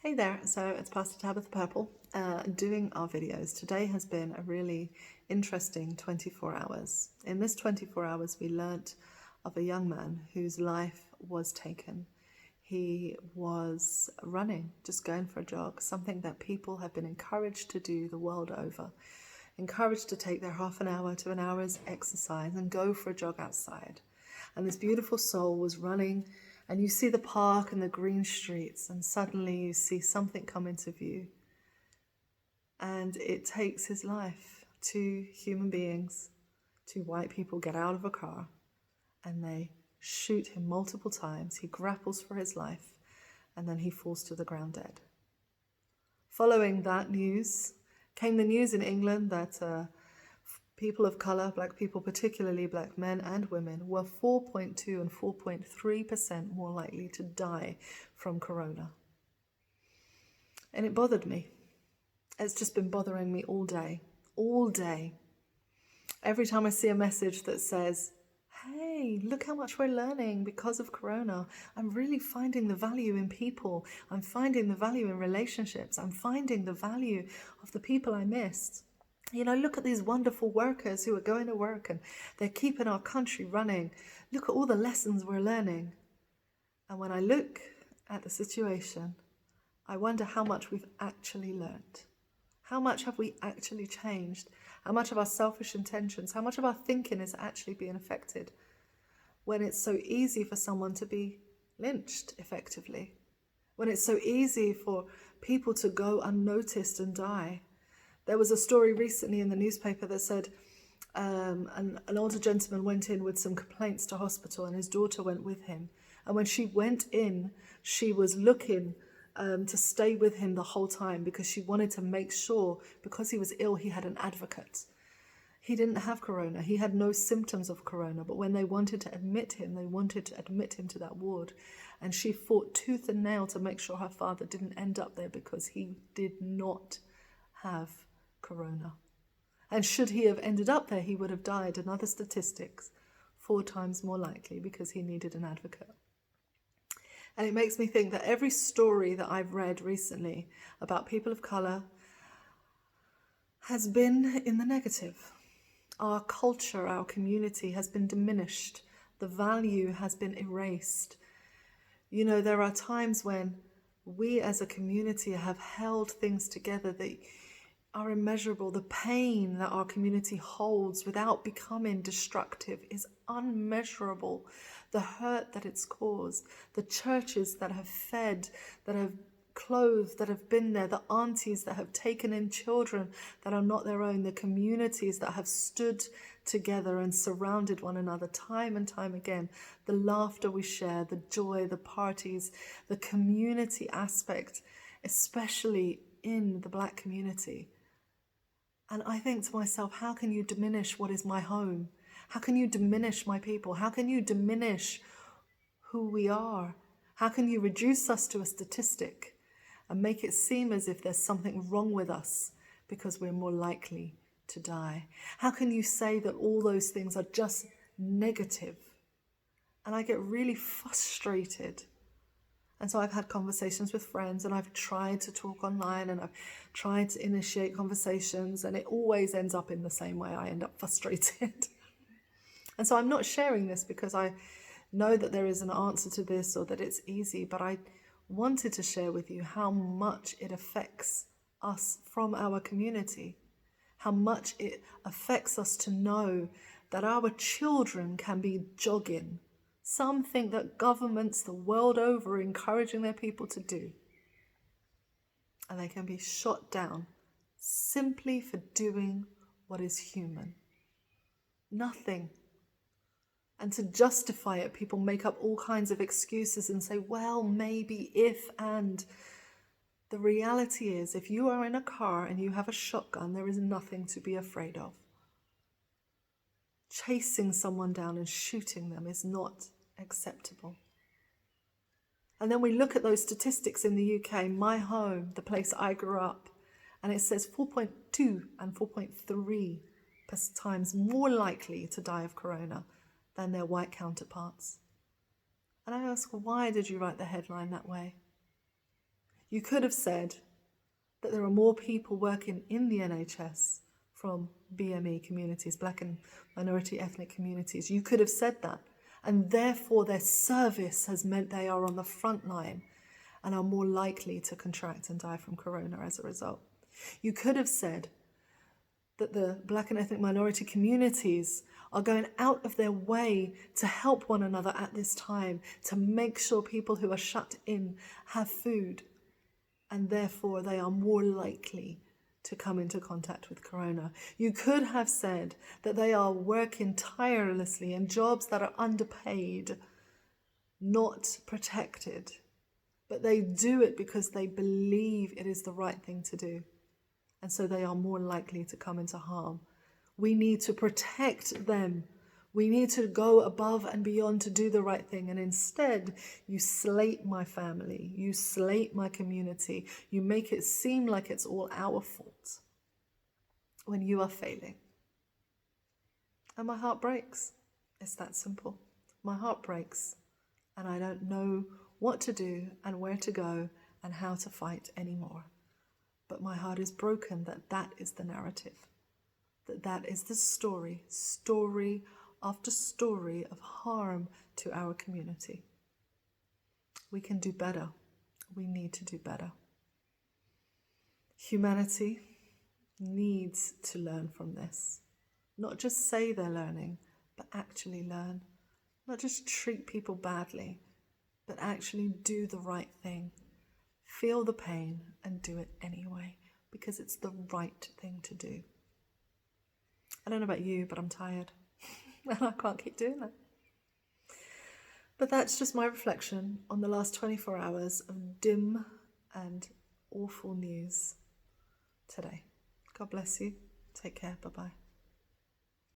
Hey there, so it's Pastor Tabitha Purple doing our videos. Today has been a really interesting 24 hours. In this 24 hours, we learnt of a young man whose life was taken. He was running, just going for a jog, something that people have been encouraged to do the world over. Encouraged to take their half an hour to an hour's exercise and go for a jog outside. And this beautiful soul was running, and you see the park and the green streets, and suddenly you see something come into view. And it takes his life. Two human beings, two white people get out of a car, and they shoot him multiple times. He grapples for his life, and then he falls to the ground dead. Following that news came the news in England that people of colour, black people, particularly black men and women, were 4.2 and 4.3% more likely to die from corona. And it bothered me. It's just been bothering me all day. All day. Every time I see a message that says, hey, look how much we're learning because of corona. I'm really finding the value in people. I'm finding the value in relationships. I'm finding the value of the people I missed. You know, look at these wonderful workers who are going to work and they're keeping our country running. Look at all the lessons we're learning. And when I look at the situation, I wonder how much we've actually learned. How much have we actually changed? How much of our selfish intentions, how much of our thinking is actually being affected when it's so easy for someone to be lynched effectively? When it's so easy for people to go unnoticed and die? There was a story recently in the newspaper that said an older gentleman went in with some complaints to hospital and his daughter went with him. And when she went in, she was looking to stay with him the whole time because she wanted to make sure, because he was ill, he had an advocate. He didn't have corona. He had no symptoms of corona. But when they wanted to admit him, they wanted to admit him to that ward. And she fought tooth and nail to make sure her father didn't end up there because he did not have corona. And should he have ended up there, he would have died. And other statistics, 4 times more likely because he needed an advocate. And it makes me think that every story that I've read recently about people of colour has been in the negative. Our culture, our community has been diminished. The value has been erased. You know, there are times when we as a community have held things together that are immeasurable. The pain that our community holds without becoming destructive is unmeasurable. The hurt that it's caused, the churches that have fed, that have clothed, that have been there, the aunties that have taken in children that are not their own, the communities that have stood together and surrounded one another time and time again, the laughter we share, the joy, the parties, the community aspect, especially in the black community. And I think to myself, how can you diminish what is my home? How can you diminish my people? How can you diminish who we are? How can you reduce us to a statistic and make it seem as if there's something wrong with us because we're more likely to die? How can you say that all those things are just negative? And I get really frustrated. And so I've had conversations with friends and I've tried to talk online and I've tried to initiate conversations, and it always ends up in the same way. I end up frustrated. And so I'm not sharing this because I know that there is an answer to this or that it's easy, but I wanted to share with you how much it affects us from our community, how much it affects us to know that our children can be jogging something that governments the world over are encouraging their people to do. And they can be shot down simply for doing what is human. Nothing. And to justify it, people make up all kinds of excuses and say, well, maybe, if, and. The reality is, if you are in a car and you have a shotgun, there is nothing to be afraid of. Chasing someone down and shooting them is not acceptable. And then we look at those statistics in the UK, my home, the place I grew up, and it says 4.2 and 4.3 times more likely to die of corona than their white counterparts. And I ask, why did you write the headline that way? You could have said that there are more people working in the NHS from BME communities, black and minority ethnic communities. You could have said that. And therefore their service has meant they are on the front line and are more likely to contract and die from corona as a result. You could have said that the black and ethnic minority communities are going out of their way to help one another at this time, to make sure people who are shut in have food, and therefore they are more likely to come into contact with corona. You could have said that they are working tirelessly in jobs that are underpaid, not protected, but they do it because they believe it is the right thing to do. And so they are more likely to come into harm. We need to protect them. We need to go above and beyond to do the right thing. And instead, you slate my family. You slate my community. You make it seem like it's all our fault when you are failing. And my heart breaks. It's that simple. My heart breaks. And I don't know what to do and where to go and how to fight anymore. But my heart is broken that that is the narrative, that is the story after story of harm to our community. We can do better. We need to do better. Humanity needs to learn from this. Not just say they're learning, but actually learn. Not just treat people badly, but actually do the right thing. Feel the pain and do it anyway, because it's the right thing to do. I don't know about you, but I'm tired and I can't keep doing that. But that's just my reflection on the last 24 hours of dim and awful news today. God bless you. Take care. Bye-bye.